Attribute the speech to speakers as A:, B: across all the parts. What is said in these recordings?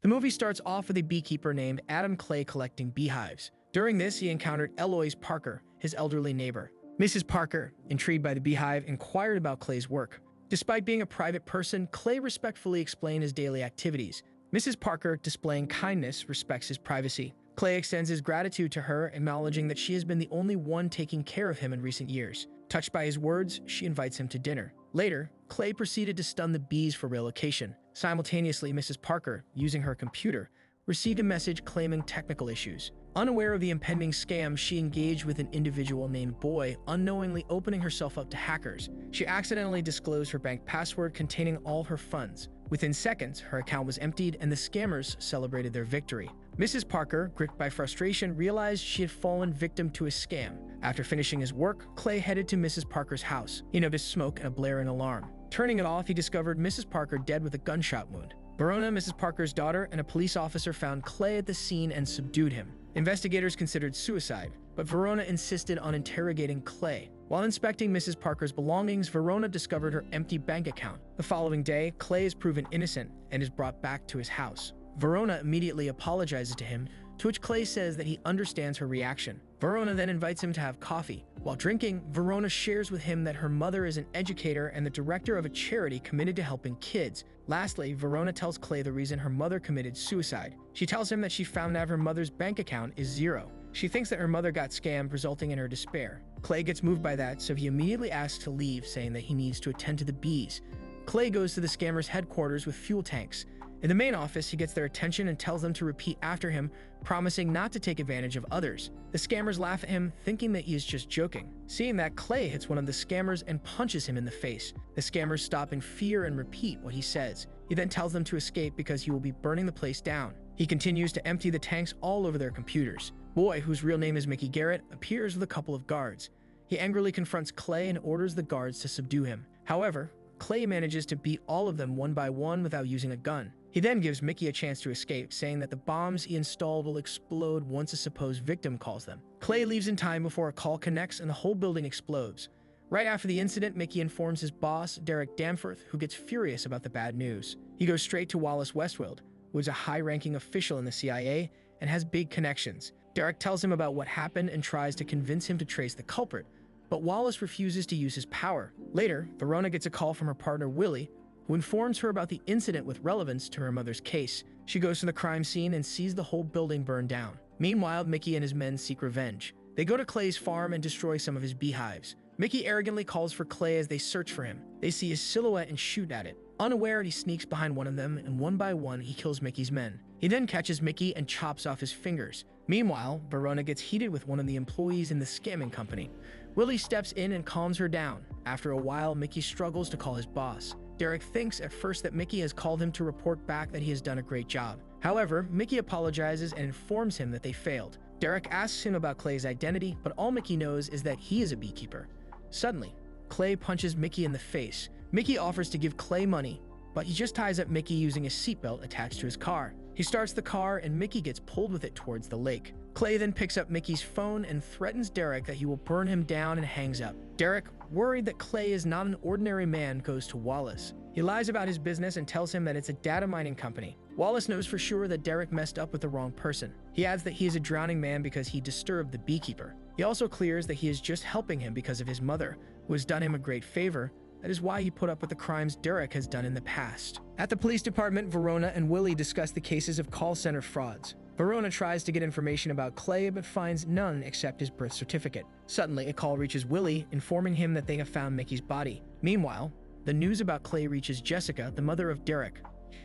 A: The movie starts off with a beekeeper named Adam Clay collecting beehives. During this, he encountered Eloise Parker, his elderly neighbor. Mrs. Parker, intrigued by the beehive, inquired about Clay's work. Despite being a private person, Clay respectfully explained his daily activities. Mrs. Parker, displaying kindness, respects his privacy. Clay extends his gratitude to her, acknowledging that she has been the only one taking care of him in recent years. Touched by his words, she invites him to dinner. Later, Clay proceeded to stun the bees for relocation. Simultaneously, Mrs. Parker, using her computer, received a message claiming technical issues. Unaware of the impending scam, she engaged with an individual named Boy, unknowingly opening herself up to hackers. She accidentally disclosed her bank password containing all her funds. Within seconds, her account was emptied and the scammers celebrated their victory. Mrs. Parker, gripped by frustration, realized she had fallen victim to a scam. After finishing his work, Clay headed to Mrs. Parker's house. He noticed smoke and a blaring alarm. Turning it off, he discovered Mrs. Parker dead with a gunshot wound. Verona, Mrs. Parker's daughter, and a police officer found Clay at the scene and subdued him. Investigators considered suicide, but Verona insisted on interrogating Clay. While inspecting Mrs. Parker's belongings, Verona discovered her empty bank account. The following day, Clay is proven innocent and is brought back to his house. Verona immediately apologizes to him, to which Clay says that he understands her reaction. Verona then invites him to have coffee. While drinking, Verona shares with him that her mother is an educator and the director of a charity committed to helping kids. Lastly, Verona tells Clay the reason her mother committed suicide. She tells him that she found out her mother's bank account is zero. She thinks that her mother got scammed, resulting in her despair. Clay gets moved by that, so he immediately asks to leave, saying that he needs to attend to the bees. Clay goes to the scammers' headquarters with fuel tanks. In the main office, he gets their attention and tells them to repeat after him, promising not to take advantage of others. The scammers laugh at him, thinking that he is just joking. Seeing that, Clay hits one of the scammers and punches him in the face. The scammers stop in fear and repeat what he says. He then tells them to escape because he will be burning the place down. He continues to empty the tanks all over their computers. Boy, whose real name is Mickey Garrett, appears with a couple of guards. He angrily confronts Clay and orders the guards to subdue him. However, Clay manages to beat all of them one by one without using a gun. He then gives Mickey a chance to escape, saying that the bombs he installed will explode once a supposed victim calls them. Clay leaves in time before a call connects and the whole building explodes. Right after the incident, Mickey informs his boss, Derek Danforth, who gets furious about the bad news. He goes straight to Wallace Westfield, who is a high-ranking official in the CIA and has big connections. Derek tells him about what happened and tries to convince him to trace the culprit, but Wallace refuses to use his power. Later, Verona gets a call from her partner Willie, who informs her about the incident with relevance to her mother's case. She goes to the crime scene and sees the whole building burn down. Meanwhile, Mickey and his men seek revenge. They go to Clay's farm and destroy some of his beehives. Mickey arrogantly calls for Clay as they search for him. They see his silhouette and shoot at it. Unaware, he sneaks behind one of them, and one by one, he kills Mickey's men. He then catches Mickey and chops off his fingers. Meanwhile, Verona gets heated with one of the employees in the scamming company. Willie steps in and calms her down. After a while, Mickey struggles to call his boss. Derek thinks at first that Mickey has called him to report back that he has done a great job. However, Mickey apologizes and informs him that they failed. Derek asks him about Clay's identity, but all Mickey knows is that he is a beekeeper. Suddenly, Clay punches Mickey in the face. Mickey offers to give Clay money, but he just ties up Mickey using a seatbelt attached to his car. He starts the car and Mickey gets pulled with it towards the lake. Clay then picks up Mickey's phone and threatens Derek that he will burn him down and hangs up. Derek, worried that Clay is not an ordinary man, goes to Wallace. He lies about his business and tells him that it's a data mining company. Wallace knows for sure that Derek messed up with the wrong person. He adds that he is a drowning man because he disturbed the beekeeper. He also clears that he is just helping him because of his mother, who has done him a great favor. That is why he put up with the crimes Derek has done in the past. At the police department, Verona and Willie discuss the cases of call center frauds. Verona tries to get information about Clay, but finds none except his birth certificate. Suddenly, a call reaches Willie, informing him that they have found Mickey's body. Meanwhile, the news about Clay reaches Jessica, the mother of Derek.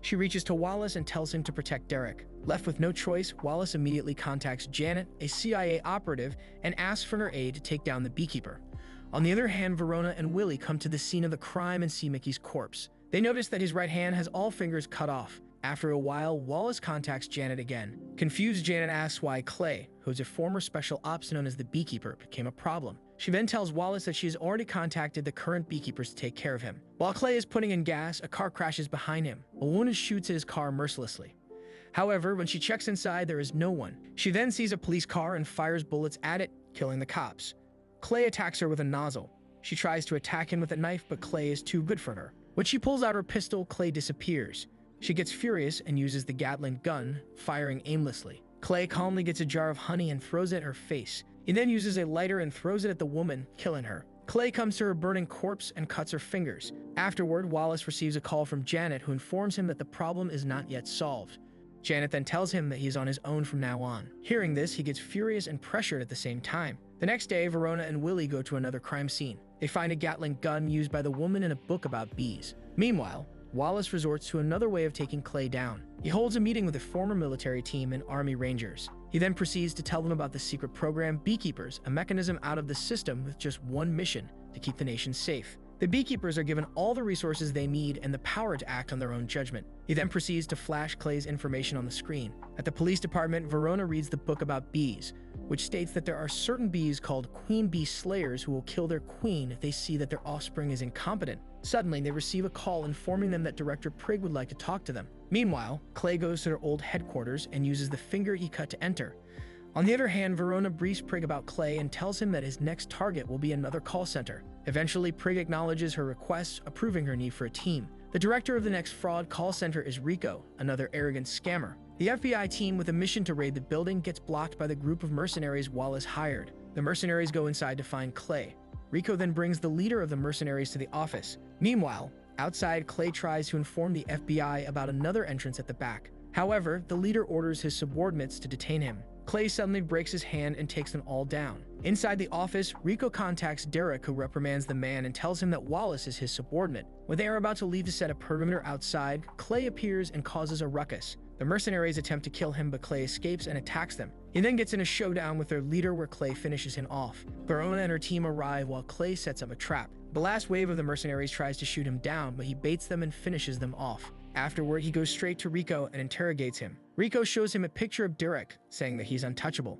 A: She reaches to Wallace and tells him to protect Derek. Left with no choice, Wallace immediately contacts Janet, a CIA operative, and asks for her aid to take down the beekeeper. On the other hand, Verona and Willie come to the scene of the crime and see Mickey's corpse. They notice that his right hand has all fingers cut off. After a while, Wallace contacts Janet again. Confused, Janet asks why Clay, who is a former special ops known as the Beekeeper, became a problem. She then tells Wallace that she has already contacted the current Beekeepers to take care of him. While Clay is putting in gas, a car crashes behind him. A woman shoots at his car mercilessly. However, when she checks inside, there is no one. She then sees a police car and fires bullets at it, killing the cops. Clay attacks her with a nozzle. She tries to attack him with a knife, but Clay is too good for her. When she pulls out her pistol, Clay disappears. She gets furious and uses the Gatling gun, firing aimlessly. Clay calmly gets a jar of honey and throws it at her face. He then uses a lighter and throws it at the woman, killing her. Clay comes to her burning corpse and cuts her fingers. Afterward, Wallace receives a call from Janet, who informs him that the problem is not yet solved. Janet then tells him that he's on his own from now on. Hearing this, he gets furious and pressured at the same time. The next day, Verona and Willie go to another crime scene. They find a Gatling gun used by the woman in a book about bees. Meanwhile, Wallace resorts to another way of taking Clay down. He holds a meeting with a former military team and Army Rangers. He then proceeds to tell them about the secret program Beekeepers, a mechanism out of the system with just one mission: to keep the nation safe. The Beekeepers are given all the resources they need and the power to act on their own judgment. He then proceeds to flash Clay's information on the screen. At the police department, Verona reads the book about bees, which states that there are certain bees called queen bee slayers who will kill their queen if they see that their offspring is incompetent. Suddenly, they receive a call informing them that Director Prigg would like to talk to them. Meanwhile, Clay goes to their old headquarters and uses the finger he cut to enter. On the other hand, Verona briefs Prigg about Clay and tells him that his next target will be another call center. Eventually, Prigg acknowledges her requests, approving her need for a team. The director of the next fraud call center is Rico, another arrogant scammer. The FBI team with a mission to raid the building gets blocked by the group of mercenaries Wallace hired. The mercenaries go inside to find Clay. Rico then brings the leader of the mercenaries to the office. Meanwhile, outside, Clay tries to inform the FBI about another entrance at the back. However, the leader orders his subordinates to detain him. Clay suddenly breaks his hand and takes them all down. Inside the office, Rico contacts Derek, who reprimands the man and tells him that Wallace is his subordinate. When they are about to leave to set a perimeter outside, Clay appears and causes a ruckus. The mercenaries attempt to kill him, but Clay escapes and attacks them. He then gets in a showdown with their leader where Clay finishes him off. Verona and her team arrive while Clay sets up a trap. The last wave of the mercenaries tries to shoot him down, but he baits them and finishes them off. Afterward, he goes straight to Rico and interrogates him. Rico shows him a picture of Derek, saying that he's untouchable.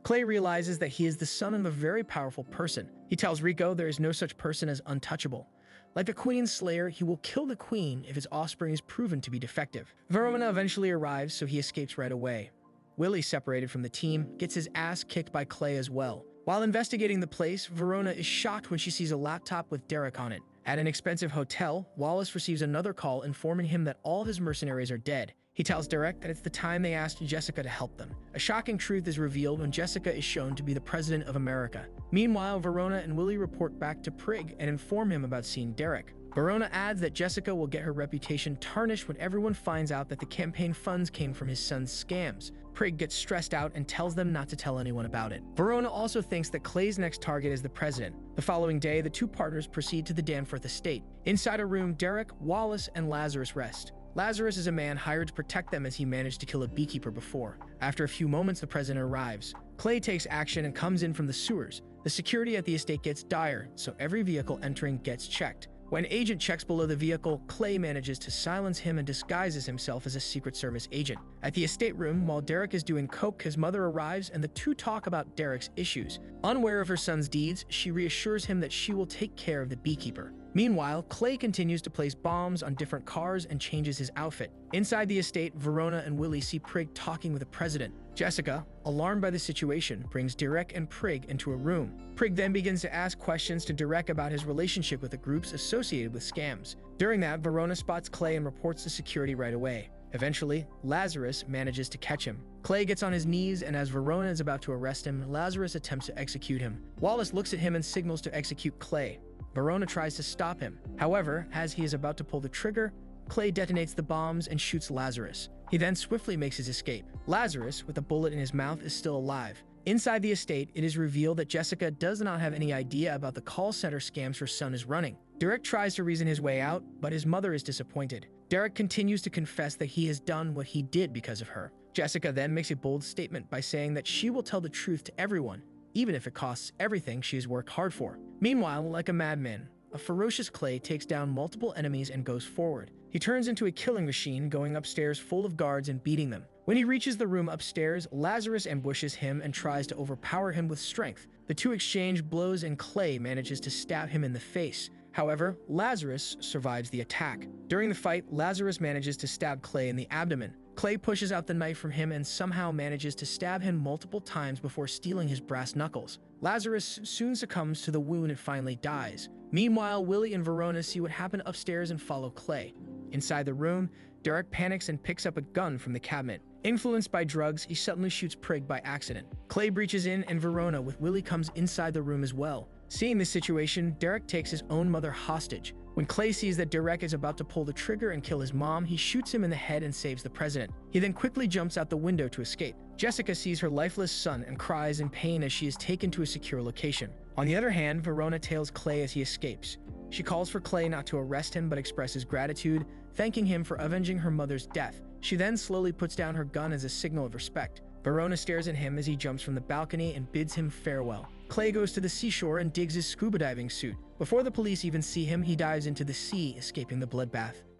A: Clay realizes that he is the son of a very powerful person. He tells Rico there is no such person as untouchable. Like the Queen's Slayer, he will kill the Queen if his offspring is proven to be defective. Verona eventually arrives, so he escapes right away. Willie, separated from the team, gets his ass kicked by Clay as well. While investigating the place, Verona is shocked when she sees a laptop with Derek on it. At an expensive hotel, Wallace receives another call informing him that all his mercenaries are dead. He tells Derek that it's the time they asked Jessica to help them. A shocking truth is revealed when Jessica is shown to be the President of America. Meanwhile, Verona and Willie report back to Prigg and inform him about seeing Derek. Verona adds that Jessica will get her reputation tarnished when everyone finds out that the campaign funds came from his son's scams. Prigg gets stressed out and tells them not to tell anyone about it. Verona also thinks that Clay's next target is the president. The following day, the two partners proceed to the Danforth estate. Inside a room, Derek, Wallace, and Lazarus rest. Lazarus is a man hired to protect them as he managed to kill a beekeeper before. After a few moments, the president arrives. Clay takes action and comes in from the sewers. The security at the estate gets dire, so every vehicle entering gets checked. When Agent checks below the vehicle, Clay manages to silence him and disguises himself as a Secret Service agent. At the estate room, while Derek is doing coke, his mother arrives and the two talk about Derek's issues. Unaware of her son's deeds, she reassures him that she will take care of the beekeeper. Meanwhile, Clay continues to place bombs on different cars and changes his outfit. Inside the estate, Verona and Willie see Prigg talking with the president. Jessica, alarmed by the situation, brings Derek and Prigg into a room. Prigg then begins to ask questions to Derek about his relationship with the groups associated with scams. During that, Verona spots Clay and reports to security right away. Eventually, Lazarus manages to catch him. Clay gets on his knees, and as Verona is about to arrest him, Lazarus attempts to execute him. Wallace looks at him and signals to execute Clay. Verona tries to stop him. However, as he is about to pull the trigger, Clay detonates the bombs and shoots Lazarus. He then swiftly makes his escape. Lazarus, with a bullet in his mouth, is still alive. Inside the estate, it is revealed that Jessica does not have any idea about the call center scams her son is running. Derek tries to reason his way out, but his mother is disappointed. Derek continues to confess that he has done what he did because of her. Jessica then makes a bold statement by saying that she will tell the truth to everyone, even if it costs everything she has worked hard for. Meanwhile, like a madman, a ferocious Clay takes down multiple enemies and goes forward. He turns into a killing machine, going upstairs full of guards and beating them. When he reaches the room upstairs, Lazarus ambushes him and tries to overpower him with strength. The two exchange blows and Clay manages to stab him in the face. However, Lazarus survives the attack. During the fight, Lazarus manages to stab Clay in the abdomen. Clay pushes out the knife from him and somehow manages to stab him multiple times before stealing his brass knuckles. Lazarus soon succumbs to the wound and finally dies. Meanwhile, Willie and Verona see what happened upstairs and follow Clay. Inside the room, Derek panics and picks up a gun from the cabinet. Influenced by drugs, he suddenly shoots Prig by accident. Clay breaches in and Verona with Willie comes inside the room as well. Seeing this situation, Derek takes his own mother hostage. When Clay sees that Derek is about to pull the trigger and kill his mom, he shoots him in the head and saves the president. He then quickly jumps out the window to escape. Jessica sees her lifeless son and cries in pain as she is taken to a secure location. On the other hand, Verona tails Clay as he escapes. She calls for Clay not to arrest him but expresses gratitude, thanking him for avenging her mother's death. She then slowly puts down her gun as a signal of respect. Verona stares at him as he jumps from the balcony and bids him farewell. Clay goes to the seashore and digs his scuba diving suit. Before the police even see him, he dives into the sea, escaping the bloodbath.